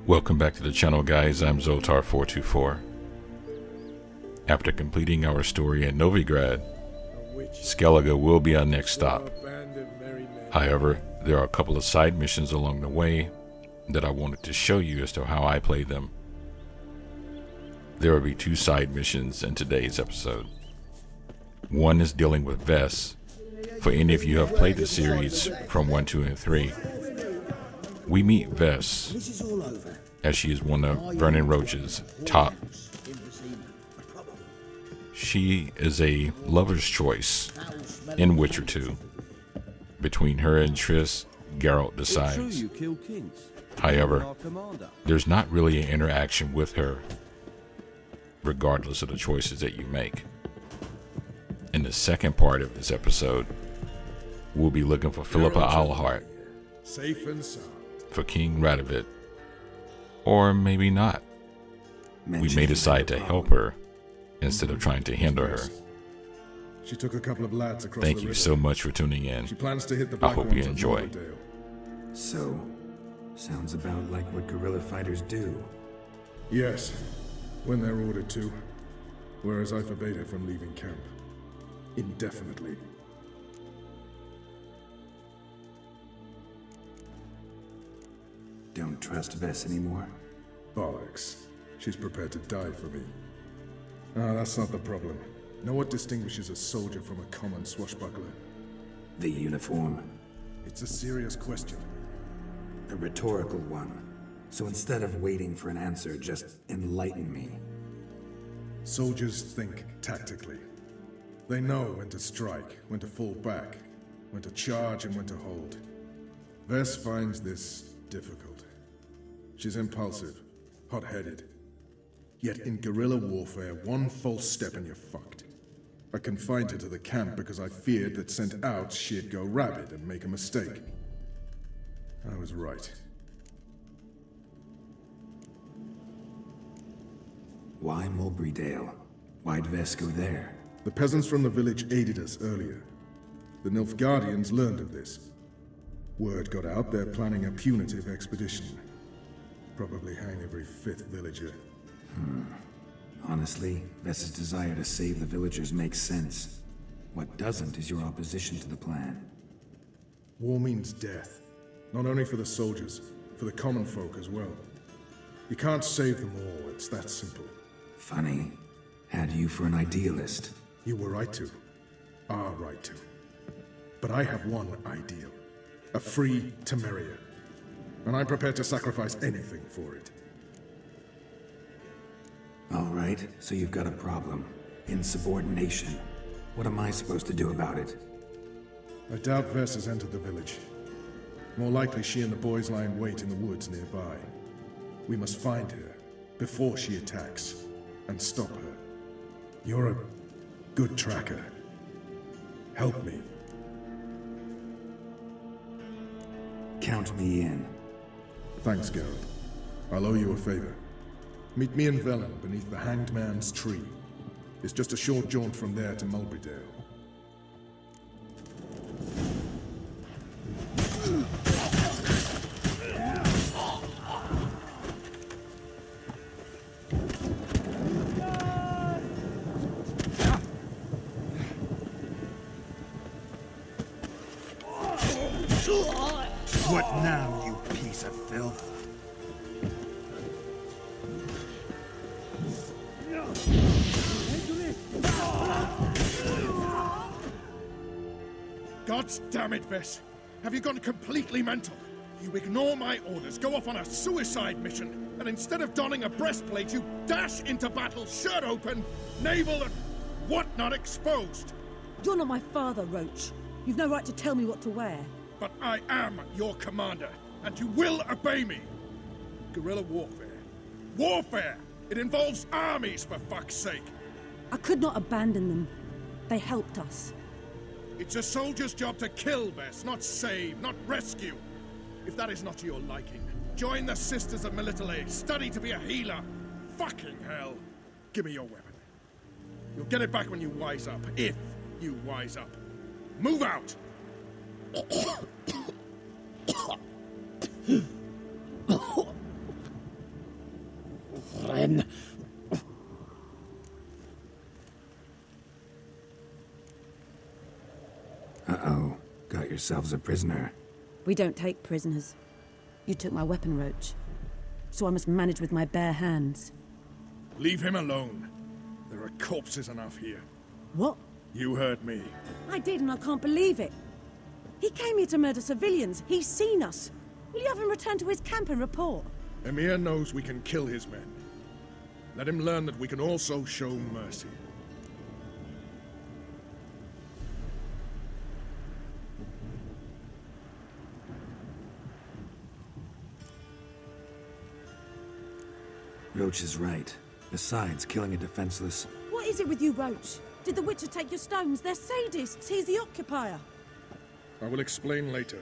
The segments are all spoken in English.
Welcome back to the channel, guys. I'm Xoltarr424. After completing our story in Novigrad, Skellige will be our next stop. However, there are a couple of side missions along the way that I wanted to show you as to how I play them. There will be two side missions in today's episode. One is dealing with Vess. For any of you who have played the series from 1, 2, and 3, we meet Vess, as she is one of Vernon Roach's top. She is a lover's choice in Witcher 2. Between her and Triss, Geralt decides. However, there's not really an interaction with her, regardless of the choices that you make. In the second part of this episode, we'll be looking for Philippa Eilhart, safe and sound, for King Radovid, or maybe not. We may decide to help her instead of trying to hinder her. She took a couple of lads across Thank you so much for tuning in. She plans to hit the I black hope you ones enjoy. at Lauderdale. So, sounds about like what guerrilla fighters do. Yes, when they're ordered to. Whereas I forbade her from leaving camp. Indefinitely. Don't trust Vess anymore? Bollocks. She's prepared to die for me. Ah, that's not the problem. Know what distinguishes a soldier from a common swashbuckler? The uniform. It's a serious question. A rhetorical one. So instead of waiting for an answer, just enlighten me. Soldiers think tactically. They know when to strike, when to fall back, when to charge and when to hold. Vess finds this difficult. She's impulsive, hot-headed. Yet in guerrilla warfare, one false step and you're fucked. I confined her to the camp because I feared that sent out she'd go rabid and make a mistake. I was right. Why Mulberrydale? Why'd Vess go there? The peasants from the village aided us earlier. The Nilfgaardians learned of this. Word got out they're planning a punitive expedition. Probably hang every 5th villager. Honestly, Vess's desire to save the villagers makes sense. What doesn't is your opposition to the plan. War means death. Not only for the soldiers, for the common folk as well. You can't save them all, it's that simple. Funny. Had you for an idealist. You were right to. Are right to. But I have one ideal. A free Temeria. And I'm prepared to sacrifice anything for it. Alright, so you've got a problem. Insubordination. What am I supposed to do about it? I doubt Vess has entered the village. More likely she and the boys lie in wait in the woods nearby. We must find her before she attacks and stop her. You're a good tracker. Help me. Count me in. Thanks, Geralt. I'll owe you a favor. Meet me in Velen beneath the Hanged Man's tree. It's just a short jaunt from there to Mulberrydale. What now, you piece of filth? God damn it, Vess! Have you gone completely mental? You ignore my orders, go off on a suicide mission, and instead of donning a breastplate, you dash into battle, shirt open, navel and whatnot exposed! You're not my father, Roach. You've no right to tell me what to wear. But I am your commander, and you will obey me! Guerrilla warfare. Warfare! It involves armies, for fuck's sake! I could not abandon them. They helped us. It's a soldier's job to kill, Vess, not save, not rescue. If that is not to your liking, join the Sisters of Melitele, study to be a healer. Fucking hell. Give me your weapon. You'll get it back when you wise up, if you wise up. Move out! yourselves a prisoner. We don't take prisoners. You took my weapon, Roach. So I must manage with my bare hands. Leave him alone. There are corpses enough here. What? You heard me. I did, and I can't believe it. He came here to murder civilians. He's seen us. Will you have him return to his camp and report? Emir knows we can kill his men. Let him learn that we can also show mercy. Roach is right. Besides, killing a defenseless... What is it with you, Roach? Did the Witcher take your stones? They're sadists. He's the occupier. I will explain later.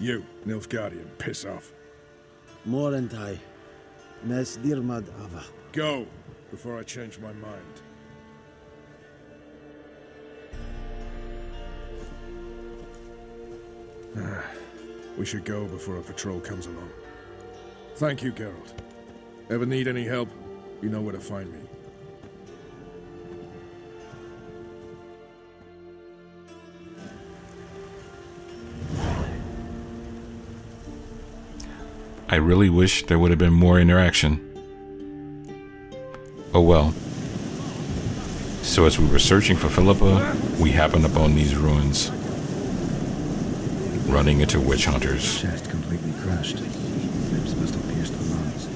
You, Nilfgaardian, piss off. Morentai. Mes dirmad ava. Go, before I change my mind. We should go before a patrol comes along. Thank you, Geralt. Ever need any help, you know where to find me. I really wish there would have been more interaction. Oh well. So as we were searching for Philippa, we happened upon these ruins. Running into witch hunters. Chest completely crushed. Ribs must have pierced the lungs.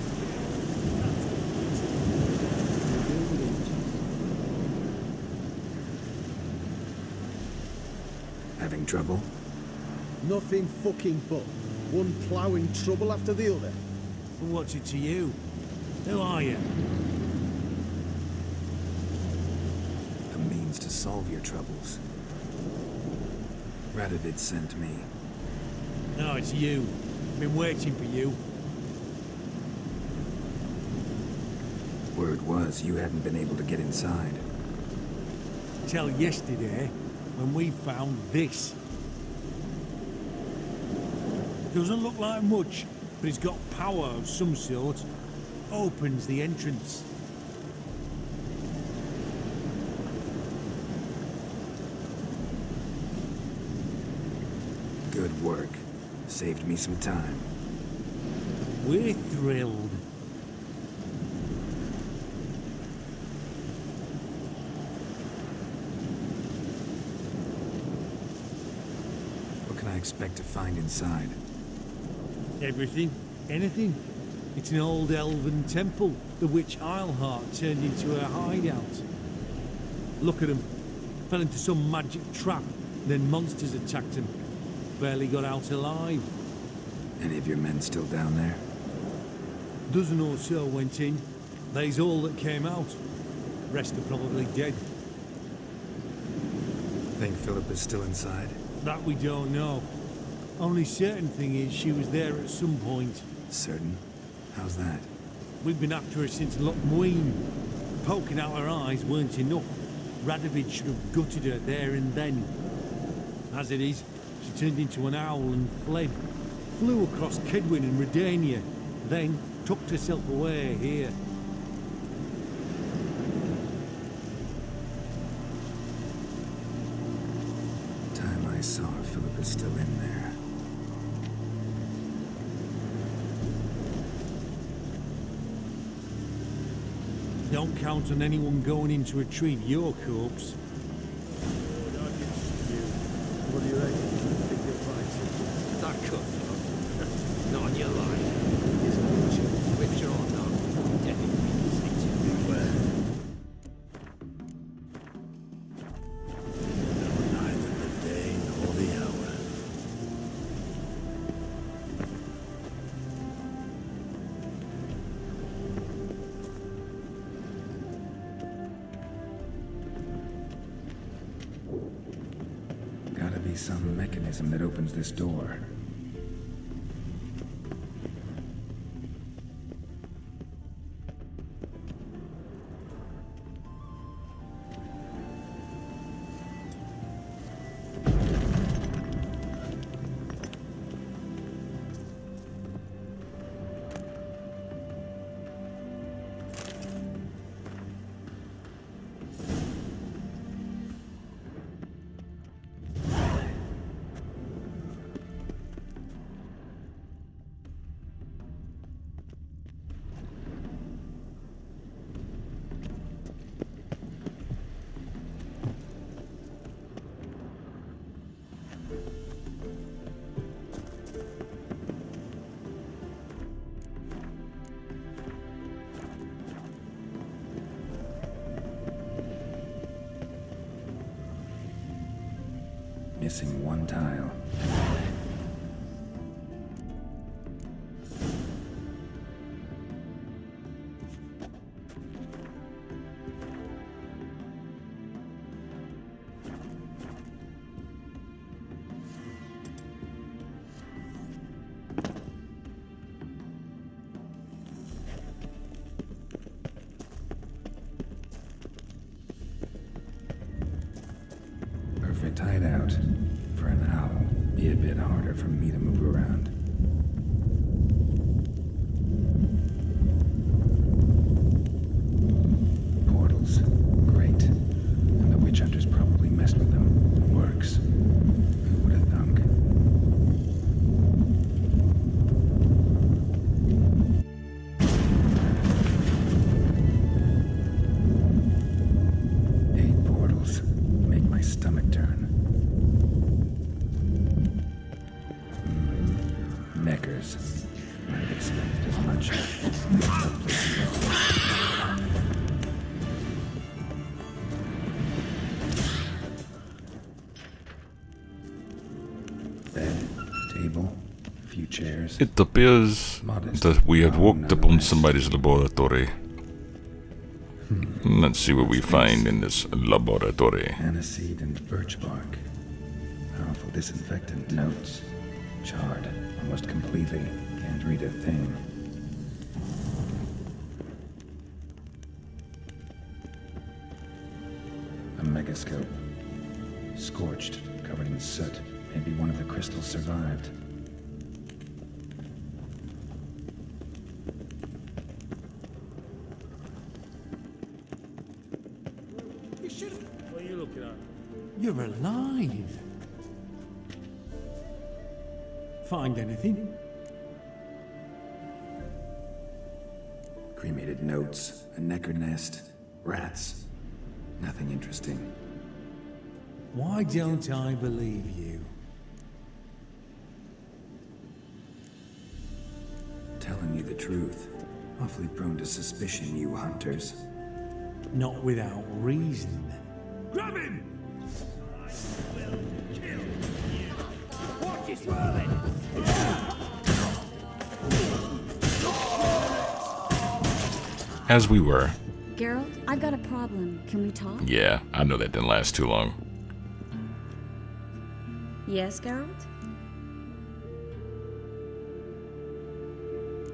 Having trouble? Nothing fucking but. One ploughing trouble after the other. What's it to you? Who are you? A means to solve your troubles. Radovid sent me. No, it's you. Been waiting for you. Word was you hadn't been able to get inside. Till yesterday, when we found this. Doesn't look like much, but it's got power of some sort. Opens the entrance. Good work. Saved me some time. We're thrilled. What can I expect to find inside? Everything, anything. It's an old elven temple, the witch Xoltarr turned into a hideout. Look at him. Fell into some magic trap, then monsters attacked him. Barely got out alive. Any of your men still down there? Dozen or so went in. They's all that came out. Rest are probably dead. Think Philippa's still inside? That we don't know. Only certain thing is she was there at some point. Certain? How's that? We've been after her since Lochmuin. Poking out her eyes weren't enough. Radovid should have gutted her there and then. As it is, she turned into an owl and fled. Flew across Kedwin and Redania, then tucked herself away here. Time I saw her, Philippa's still in there. Don't count on anyone going in to retrieve your corpse. What do you reckon? Think you'll find That could, not on your life. Isn't it? Witcher or not, definitely stick to beware. Neither the day nor the hour. Gotta be some mechanism that opens this door. missing one tile. Perfect hideout. For an owl, be a bit harder for me to move around. Portals. Great. And the witch hunters probably messed with them. Works. Who would have thunk? Stomach turn. Neckers. I'd expected as much. Bed, table, a few chairs. It appears that we have walked upon somebody's laboratory. Let's see what we find in this laboratory. Aniseed and birch bark. Powerful disinfectant. Notes. Charred. Almost completely. Can't read a thing. A megascope. Scorched. Covered in soot. Maybe one of the crystals survived. What are you looking at? You're alive. Find anything? Cremated notes, a necker nest, rats. Nothing interesting. Why don't I believe you? Telling you the truth. Awfully prone to suspicion, you hunters. Not without reason. Grab him! I will kill you. Watch it swirling! As we were. Geralt, I've got a problem. Can we talk? Yeah, I know that didn't last too long. Yes, Geralt?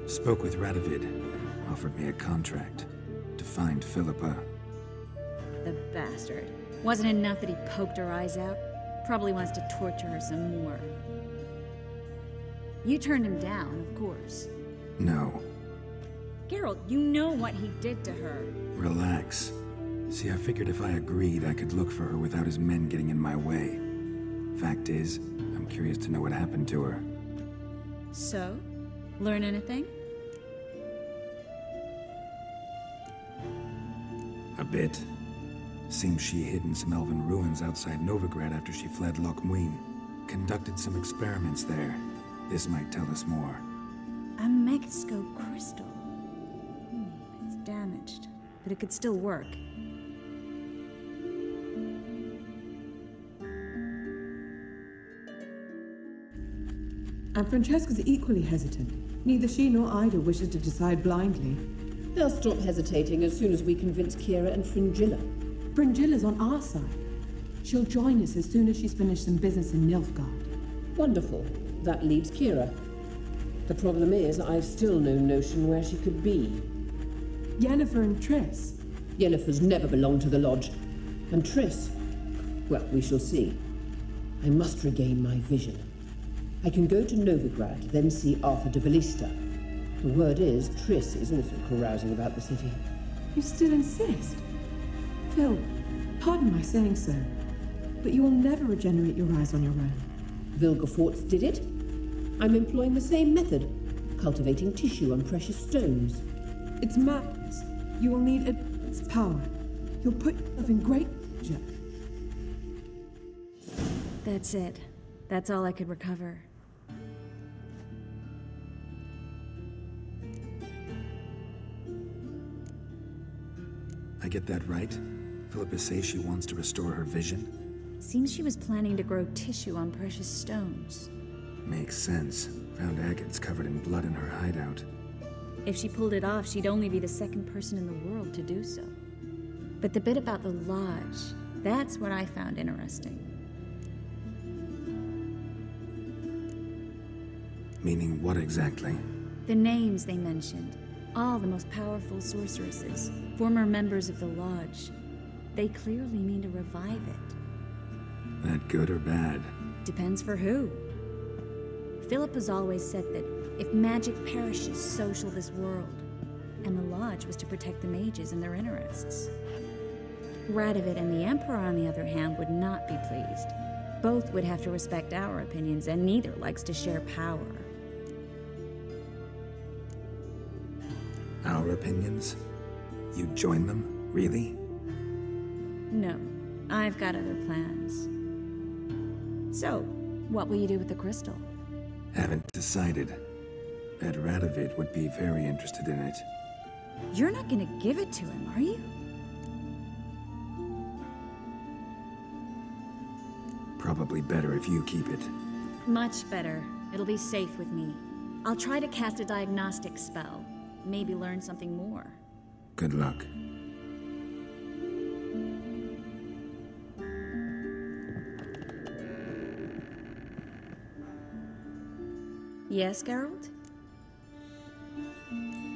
Spoke with Radovid. Offered me a contract to find Philippa. The bastard. Wasn't enough that he poked her eyes out? Probably wants to torture her some more. You turned him down, of course. No. Geralt, you know what he did to her. Relax. See, I figured if I agreed, I could look for her without his men getting in my way. Fact is, I'm curious to know what happened to her. So? Learn anything? A bit. Seems she hid in some elven ruins outside Novigrad after she fled Loch Muin. Conducted some experiments there. This might tell us more. A megascope crystal. It's damaged, but it could still work. And Francesca's equally hesitant. Neither she nor Ida wishes to decide blindly. They'll stop hesitating as soon as we convince Kira and Fringilla. Fringilla's on our side. She'll join us as soon as she's finished some business in Nilfgaard. Wonderful. That leaves Kira. The problem is, I've still no notion where she could be. Yennefer and Triss. Yennefer's never belonged to the Lodge. And Triss? Well, we shall see. I must regain my vision. I can go to Novigrad, then see Arthur de Ballista. The word is, Triss is also carousing about the city. You still insist? Phil, pardon my saying so, but you will never regenerate your eyes on your own. Vilgefortz did it. I'm employing the same method, cultivating tissue on precious stones. It's madness. You will need its power. You'll put yourself in great danger. That's it. That's all I could recover. I get that right? Philippa says she wants to restore her vision? Seems she was planning to grow tissue on precious stones. Makes sense. Found agates covered in blood in her hideout. If she pulled it off, she'd only be the second person in the world to do so. But the bit about the lodge, that's what I found interesting. Meaning what exactly? The names they mentioned. All the most powerful sorceresses, former members of the lodge. They clearly mean to revive it. That good or bad? Depends for who. Philip has always said that if magic perishes, so shall this world. And the lodge was to protect the mages and their interests. Radovid and the Emperor, on the other hand, would not be pleased. Both would have to respect our opinions, and neither likes to share power. Our opinions? You join them? Really? No, I've got other plans. So, what will you do with the crystal? Haven't decided. Bet Radovid would be very interested in it. You're not gonna give it to him, are you? Probably better if you keep it. Much better. It'll be safe with me. I'll try to cast a diagnostic spell. Maybe learn something more. Good luck. Yes, Geralt?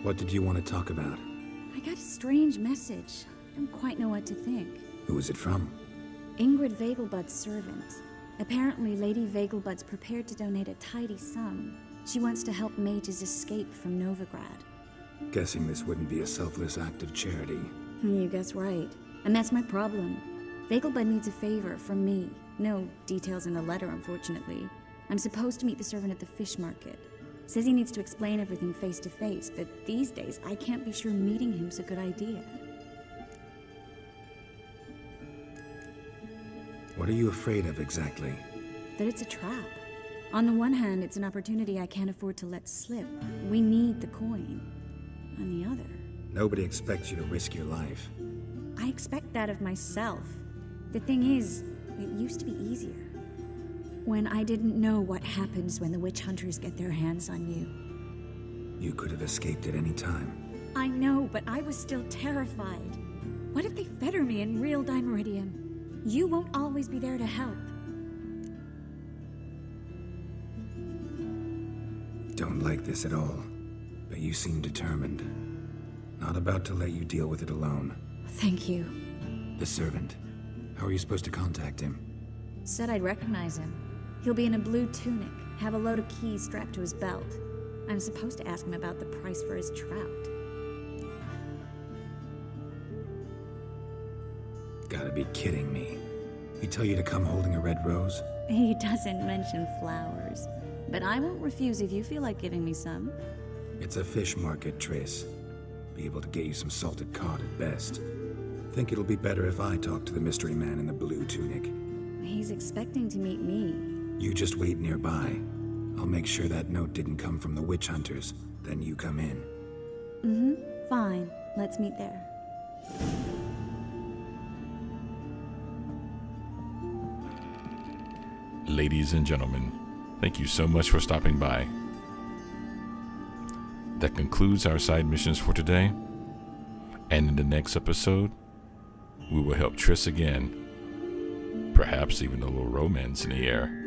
What did you want to talk about? I got a strange message. I don't quite know what to think. Who is it from? Ingrid Vegelbud's servant. Apparently, Lady Vegelbud's prepared to donate a tidy sum. She wants to help mages escape from Novigrad. Guessing this wouldn't be a selfless act of charity. You guess right. And that's my problem. Vegelbud needs a favor from me. No details in the letter, unfortunately. I'm supposed to meet the servant at the fish market. Says he needs to explain everything face to face, but these days I can't be sure meeting him's a good idea. What are you afraid of exactly? That it's a trap. On the one hand, it's an opportunity I can't afford to let slip. We need the coin. On the other... Nobody expects you to risk your life. I expect that of myself. The thing is, it used to be easier. When I didn't know what happens when the witch hunters get their hands on you. You could have escaped at any time. I know, but I was still terrified. What if they fetter me in real Dimeridium? You won't always be there to help. Don't like this at all, but you seem determined. Not about to let you deal with it alone. Thank you. The servant. How are you supposed to contact him? Said I'd recognize him. He'll be in a blue tunic, have a load of keys strapped to his belt. I'm supposed to ask him about the price for his trout. Gotta be kidding me. He tell you to come holding a red rose? He doesn't mention flowers. But I won't refuse if you feel like giving me some. It's a fish market, Triss. Be able to get you some salted cod at best. Think it'll be better if I talk to the mystery man in the blue tunic. He's expecting to meet me. You just wait nearby. I'll make sure that note didn't come from the witch hunters. Then you come in. Mm-hmm. Fine. Let's meet there. Ladies and gentlemen, thank you so much for stopping by. That concludes our side missions for today. And in the next episode, we will help Triss again. Perhaps even a little romance in the air.